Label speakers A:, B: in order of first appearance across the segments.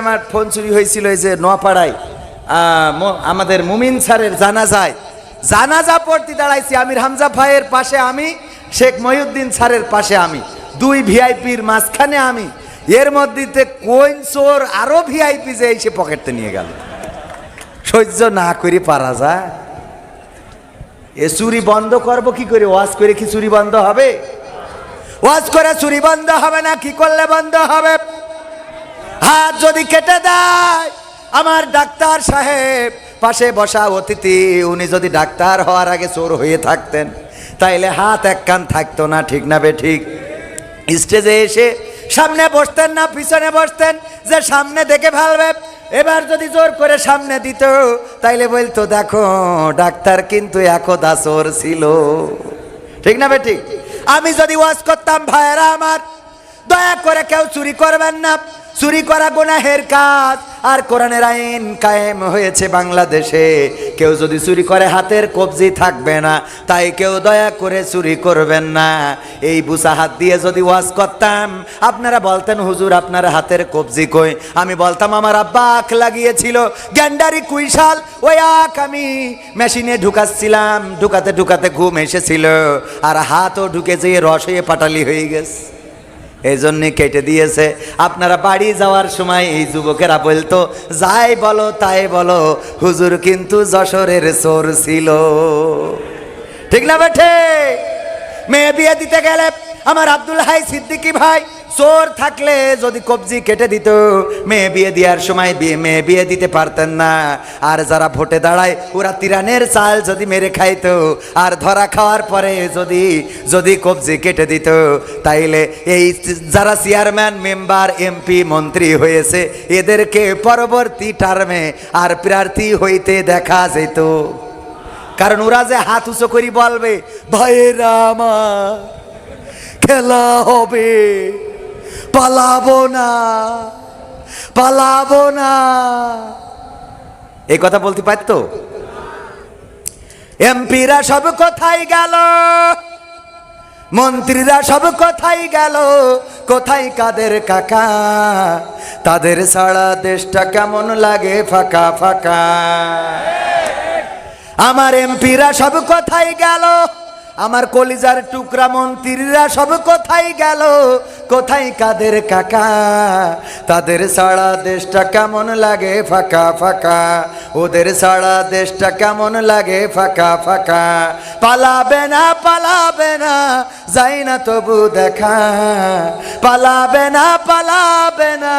A: আমার ফোন চুরি হয়েছিল এই যে নোয়াপাড়ায় আমাদের মুমিন স্যারের জানাজা পড়তে দাঁড়াইছি। আমির হামজা ভাইয়ের পাশে আমি, শেখ মহিউদ্দিন স্যারের পাশে আমি, দুই ভিআইপির মাঝখানে আমি। এর মধ্যে কোন চোর আরো ভিআইপি যে এসে পকেটে নিয়ে গেল, সহ্য না করে পারা যায়? এ চুরি বন্ধ করব কি করে? ওয়াজ করে কি চুরি বন্ধ হবে? ওয়াজ করে চুরি বন্ধ হবে না, কি করলে বন্ধ হবে? হাত যদি কেটে দেয়, আমার ডাক্তার সাহেব পাশে বসা অতিথি, উনি যদি ডাক্তার হওয়ার আগে চোর হয়ে থাকতেন তাইলে হাত এক কান থাকতো না, ঠিক না বে ঠিক? স্টেজে এসে সামনে বসতেন না পিছনে বসতেন, যে সামনে দেখে ফেলবে। এবার যদি জোর করে সামনে দিত তাইলে বলতো দেখো ডাক্তার কিন্তু একদা চোর ছিল, ঠিক না বে ঠিক? আমি যদি ওয়াজ করতাম, ভাইয়েরা আমার দয়া করে কেউ চুরি করবেন না, চুরি করা গুনাহের কাজ। আর কোরআনের আইন কায়েম হয়েছে বাংলাদেশে, কেউ যদি চুরি করে হাতের কবজি থাকবে না, তাই কেউ দয়া করে চুরি করবেন না। এই বুসা হাত দিয়ে যদি ওয়াজ করতাম, আপনারা বলতেন হুজুর আপনার হাতের কবজি কই? আমি বলতাম আমার আব্বা আখ লাগিয়েছিল, গ্যান্ডারি কুইশাল, ওই আখ আমি মেশিনে ঢুকাচ্ছিলাম, ঢুকাতে ঢুকাতে ঘুম এসেছিল, আর হাতও ঢুকে যেয়ে রস হয়ে পাটালি হয়ে গেছে, এই জন্যে কেটে দিয়েছে। আপনারা বাড়ি যাওয়ার সময় এই যুবকেরা বলতো যাই বলো তাই বলো, হুজুর কিন্তু যশোরের চোর ছিল, ঠিক না বেঠে? মেয়ে বিয়ে দিতে গেলে আমার আব্দুল হাই সিদ্দিকী ভাই চোর থাকলে যদি কবজি কেটে দিত, মেয়ে বিয়ে দেওয়ার সময় মেয়ে বিয়ে দিতে পারতেন না। আর যারা ভোটে দাঁড়ায় ওরা তিরানের চাল যদি মেরে খাইতো, আর ধরা খাওয়ার পরে যদি কবজি কেটে দিত, তাইলে এই যারা চেয়ারম্যান মেম্বার এমপি মন্ত্রী হয়েছে এদেরকে পরবর্তী টার্মে আর প্রার্থী হইতে দেখা যেত। কারণ ওরা যে হাত উঁচু করি বলবে ভাইয়েরা আমার খেলা হবে, পালাবো না, পালাবো না, এই কথা বলতে পারতো? এমপিরা সব কোথায় গেল, মন্ত্রীরা সব কোথায় গেল, কোথায় কাদের কাকা? তাদের ছাড়া দেশটা কেমন লাগে ফাঁকা ফাঁকা। আমার এমপিরা সব কোথায় গেল, আমার কলিজার টুকরা মন্ত্রীরা সব কোথায় গেল, কোথায় কাদের কাকা? তাদের ছাড়া দেশটা কেমন লাগে ফাঁকা ফাঁকা, ওদের ছাড়া দেশটা কেমন লাগে ফাঁকা ফাঁকা। পালাবে না পালাবে না, যাই না তবু দেখা, পালাবে না পালাবে না,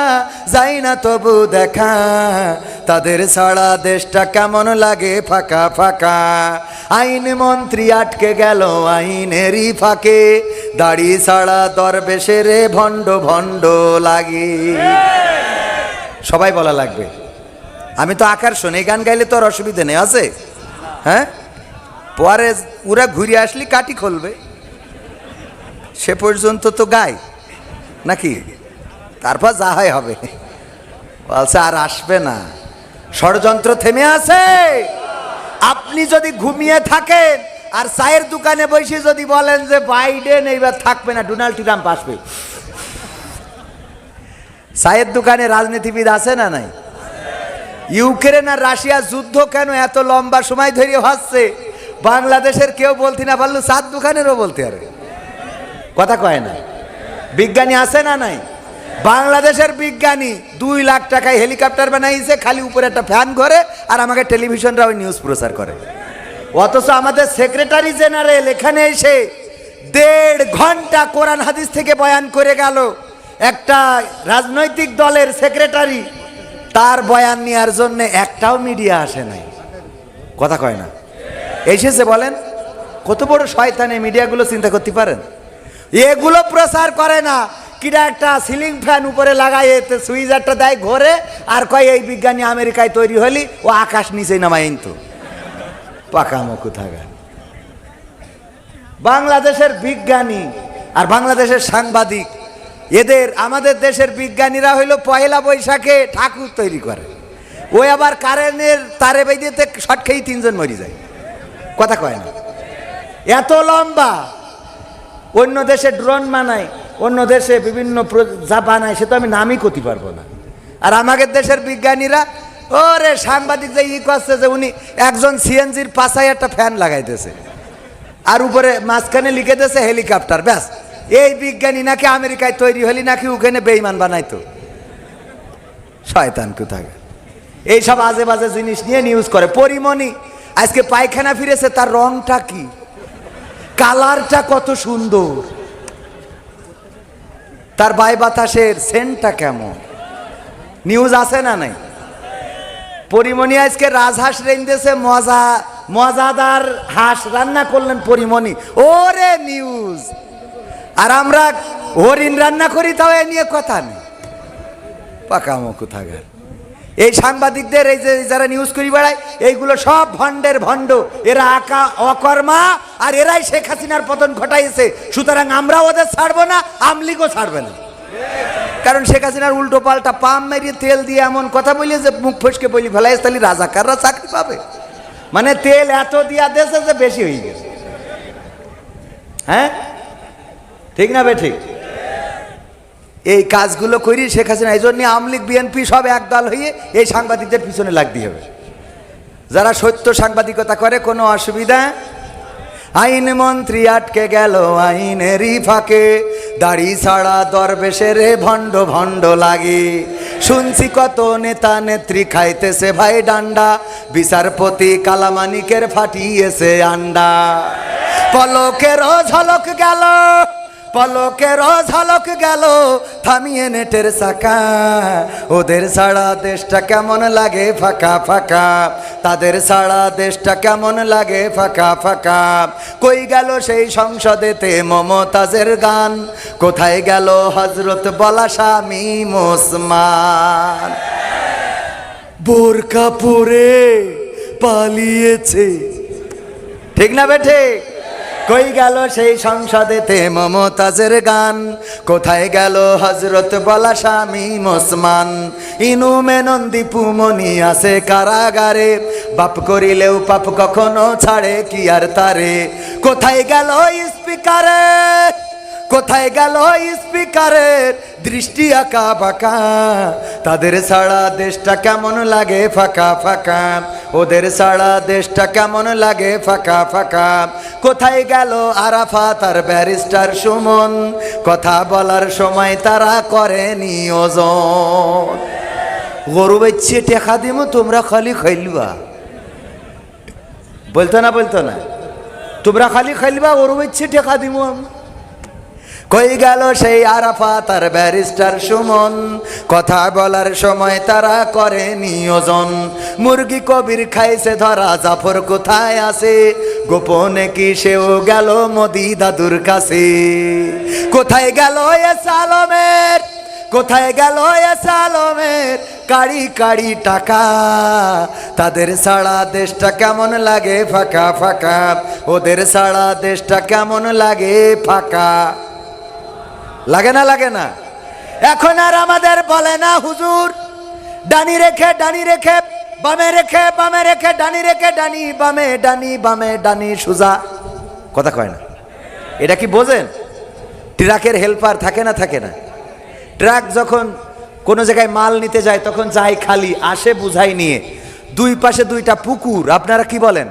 A: যাই না তবু দেখা। তাদের ছাড়া দেশটা কেমন লাগে ফাঁকা ফাঁকা। আইন মন্ত্রী আটকে গেল আইনেরই ফাঁকে, দাড়ি ছাড়া দরবেশের ভণ্ড ভণ্ড লাগে। সবাই বলা লাগবে, আমি তো আকার শুনে গান গাইলে তো আর অসুবিধা নেই, আছে? হ্যাঁ, পরে ওরা ঘুরে আসলি কাটি খুলবে, সে পর্যন্ত তো গাই নাকি? তারপর যা হয় হবে। বলছে আর আসবে না, ষড়যন্ত্র থেমে আছে। আপনি যদি ঘুমিয়ে থাকেন আর চায়ের দোকানে বসে যদি বলেন যে বাইডেন এইবার থাকবে না, ডোনাল্ড ট্রাম্প আসবে, চায়ের দোকানে রাজনীতিবিদ আছে না নাই? ইউক্রেন আর রাশিয়া যুদ্ধ কেন এত লম্বা সময় ধরে হচ্ছে, বাংলাদেশের কেউ বলতে না পারলো চার দোকানেরও বলতে পারে, কথা কয় না? বিজ্ঞানী আছে না নাই? বাংলাদেশের বিজ্ঞানী 2 লাখ টাকায় হেলিকপ্টার বানাইছে, খালি উপরে একটা ফ্যান ঘরে, আর আমাকে টেলিভিশনরা ওই নিউজ প্রচার করে। অথচ আমাদের সেক্রেটারি জেনারেল এখানে এসে 1.5 ঘন্টা কোরআন হাদিস থেকে বয়ান করে গেল। একটা রাজনৈতিক দলের সেক্রেটারি, তার বয়ান নেওয়ার জন্য একটাও মিডিয়া আসে নাই, কথা কয় না? এসেছে বলেন, কত বড় শয়তানি মিডিয়াগুলো, চিন্তা করতে পারেন? এগুলো প্রচার করে না, কিরা একটা সিলিং ফ্যান উপরে লাগাই সুইজারটা দেয় ঘরে, আর কয় এই বিজ্ঞানী আমেরিকায় তৈরি হলি, ও আকাশ নিচে নামাই তো পাকামো থাকা। বাংলাদেশের বিজ্ঞানী আর বাংলাদেশের সাংবাদিক, এদের আমাদের দেশের বিজ্ঞানীরা হইল পয়লা বৈশাখে ঠাকুর তৈরি করে, ওই আবার কারেন্টের তারে বেঁধে শর্ট খেয়ে 3 জন মরে যায়, কথা কয় না? এত লম্বা। অন্য দেশে ড্রোন বানায়, অন্য দেশে বিভিন্ন যা বানায়, সে তো আমি নামই করতে পারবো না। আর আমাদের দেশের বিজ্ঞানীরা ওরে সাংবাদিক যে করছে যে উনি একজন সিএনজির পাশায় একটা ফ্যান লাগাইতেছে আর উপরে মাঝখানে লিখে দিয়েছে হেলিকপ্টার, ব্যাস। এই বিজ্ঞানী নাকি আমেরিকায় তৈরি হলি নাকি ওখানে বেইমান বানাইতো। শয়তান কোথায় এইসব আজে বাজে জিনিস নিয়ে নিউজ করে। পরিমণি আজকে পায়খানা ফিরেছে, তার রংটা কি, কালারটা কত সুন্দর, তার বাই বাতাসের সেন্টটা কেমন, নিউজ আছে না নাই? পরিমণি আজকে রাজহাঁস রেঁধেছে, মজাদার হাঁস রান্না করলেন পরিমণি, ওরে নিউজ। আর আমরা হরিণ রান্না করি, তাও এ নিয়ে কথা নেই। পাকামো কোথাকার এই সাংবাদিকদের, এই যে যারা নিউজ করি বেড়ায়, এইগুলো সব ভণ্ডের ভণ্ড, এরা আকা অকর্মা, আর এরাই শেখ হাসিনার পতন ঘটাইছে। সুতরাং আমরা ওদের ছাড়বো না, আমলিগও ছাড়বে না। কারণ শেখ হাসিনার উল্টো পাল্টা পাম মেরিয়ে তেল দিয়ে এমন কথা বলি যে মুখ ফসকে বলি ফেলাই, তাহলে রাজাকাররা চাকরি পাবে। মানে তেল এত দিয়া দেশে যে বেশি হয়ে গেছে। হ্যাঁ, ঠিক না বে ঠিক? এই কাজগুলো করি শেখ হাসিনা, এই জন্য আওয়ামী লীগ বিএনপি সব একদল হয়ে এই সাংবাদিকদের পিছনে লাগতে হবে। যারা সত্য সাংবাদিকতা করে কোনো অসুবিধা। আইন মন্ত্রী আটকে গেল আইনেরই ফাঁকে, দাড়ি ছাড়া দরবেশের ভণ্ড ভণ্ড লাগে। শুনছি কত নেতা নেত্রী খাইতেছে ভাই ডান্ডা, বিচারপতি কালামানিকের ফাটিয়েছে আন্ডা। পলকেরও ঝলক গেল, পলকেরও ঝলক গেল, থামিয়ে নেটের চাকা। ওদের ছাড়া দেশটা কেমন লাগে ফাঁকা ফাঁকা, তাদের ছাড়া দেশটা কেমন লাগে ফাঁকা ফাঁকা। কই গেল সেই সংসদেতে মমতাজের গান, কোথায় গেল হজরত বলা স্বামী ওসমান। বোরকা পরে পালিয়েছে, ঠিক না বেঠে? কই গেল সেই সংসদেতে মমতাজের গান, কোথায় গেল হজরত বলা স্বামী ওসমান। ইনু মেনন দীপু মনি আছে কারাগারে, বাপ করিলেও পাপ কখনো ছাড়ে কি আর তারে। কোথায় গেল স্পিকারে, কোথায় গেল স্পিকারের দৃষ্টি আঁকা বাঁকা, তাদের ছাড়া দেশটা কেমন লাগে ফাঁকা ফাঁকা, ওদের ছাড়া দেশটা কেমন লাগে ফাঁকা ফাঁকা। কোথায় গেল আরাফাত আর ব্যারিস্টার সুমন, কথা বলার সময় তারা করে নিয়োজন। গরু বেচছে টেকা দিব, তোমরা খালি খাইলবা, বলতো না বলতো না, তোমরা খালি খাইলবা, গরু বেচছে টেকা দিব। কই গেল সেই আরাফাত আর ব্যারিস্টার সুমন, কথা বলার সময় তারা করে নিয়োজন। মুরগি কবির খাইছে ধরা, জাফর কোথায় আছে, গোপনে কি সেও গেল মোদি দাদুর কাছে। কোথায় গেল এস আলমের, কোথায় গেল এস আলমের কাড়ি কাড়ি টাকা, তাদের ছাড়া দেশটা কেমন লাগে ফাঁকা ফাঁকা, ওদের ছাড়া দেশটা কেমন লাগে ফাঁকা। লাগে না লাগে না? এখন আর আমাদের বলে না হুজুর ডানি রেখে ডানি রেখে বামে রেখে, বামে রেখে ডানি রেখে, ডানি বামে, ডানি বামে, ডানি সোজা, কথা কয় না। এটা কি বোঝেন? ট্রাকের হেল্পার থাকে না থাকে না? ট্রাক যখন কোনো জায়গায় মাল নিতে যায় তখন যায় খালি, আসে বুঝাই নিয়ে। দুই পাশে দুইটা পুকুর, আপনারা কি বলেন?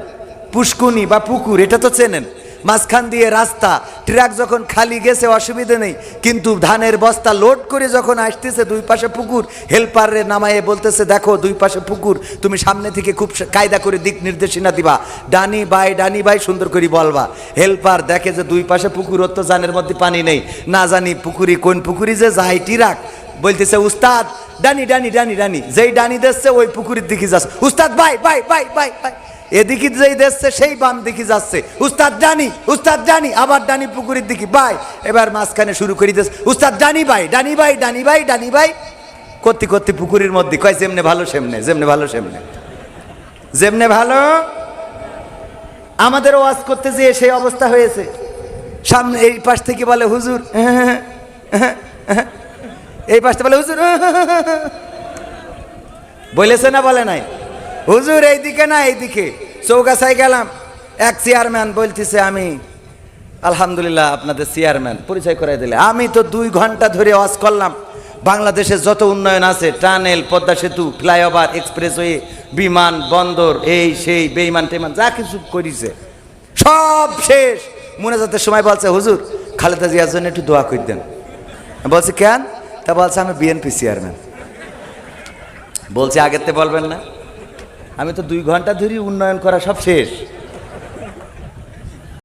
A: পুষ্কুনি বা পুকুর, এটা তো চেনেন। মাঝখান দিয়ে রাস্তা, ট্রাক যখন খালি গেছে অসুবিধে নেই, কিন্তু ধানের বস্তা লোড করে যখন আসতেছে দুই পাশে পুকুর, হেল্পারে নামায়ে বলতেছে দেখো দুই পাশে পুকুর, তুমি সামনে থেকে খুব কায়দা করে দিক নির্দেশনা দিবা, ডানি বাই সুন্দর করে বলবা। হেল্পার দেখে যে দুই পাশে পুকুর, ওর তো জানের মধ্যে পানি নেই, না জানি পুকুরি কোন পুকুরি যে যাই, ট্রাক বলতেছে উস্তাদ ডানি ডানি ডানি ডানি, যেই ডানি দিচ্ছে ওই পুকুরের দিকে যাচ্ছে, উস্তাদ bye bye bye bye bye, এদিকে যেই দেখছে সেই বাম দিকে যাচ্ছে, উস্তাদ ডানি, আবার ডানি পুকুরের দিকে বাই, এবার মাঝখানে শুরু করে দিচ্ছে উস্তাদ ডানি বাই ডানি বাই ডানি বাই ডানি বাই, করতে করতে পুকুরের মধ্যে কয় যেমনে ভালো সেমনে, যেমনে ভালো সেমনে, যেমনে ভালো। আমাদের ওয়াজ করতে যেয়ে সেই অবস্থা হয়েছে। সামনে এই পাশ থেকে বলে হুজুর, এই পাশটা বলে হুজুর, বলেছে না বলে নাই? হুজুর এইদিকে না এইদিকে। চৌগাছায় গেলাম, এক চেয়ারম্যান বলতেছে আমি আলহামদুলিল্লাহ আপনাদের চেয়ারম্যান, পরিচয় করাই দিলে। আমি তো 2 ঘন্টা ধরে ওয়াজ করলাম, বাংলাদেশের যত উন্নয়ন আছে, টানেল, পদ্মা সেতু, ফ্লাইওভার, এক্সপ্রেসওয়ে, বিমান বন্দর, এই সেই বেইমান টেমান যা কিছু করেছে সব শেষ। মুনাজাতের সময় বলছে, হুজুর খালেদা জিয়ার জন্য একটু দোয়া করে দেন। বলছে কেন? তা বলছে আমি বিএনপি চেয়ারম্যান। বলছে আগেতে বলবেন না? আমি তো 2 ঘন্টা ধরে উন্নয়ন করা সব শেষ।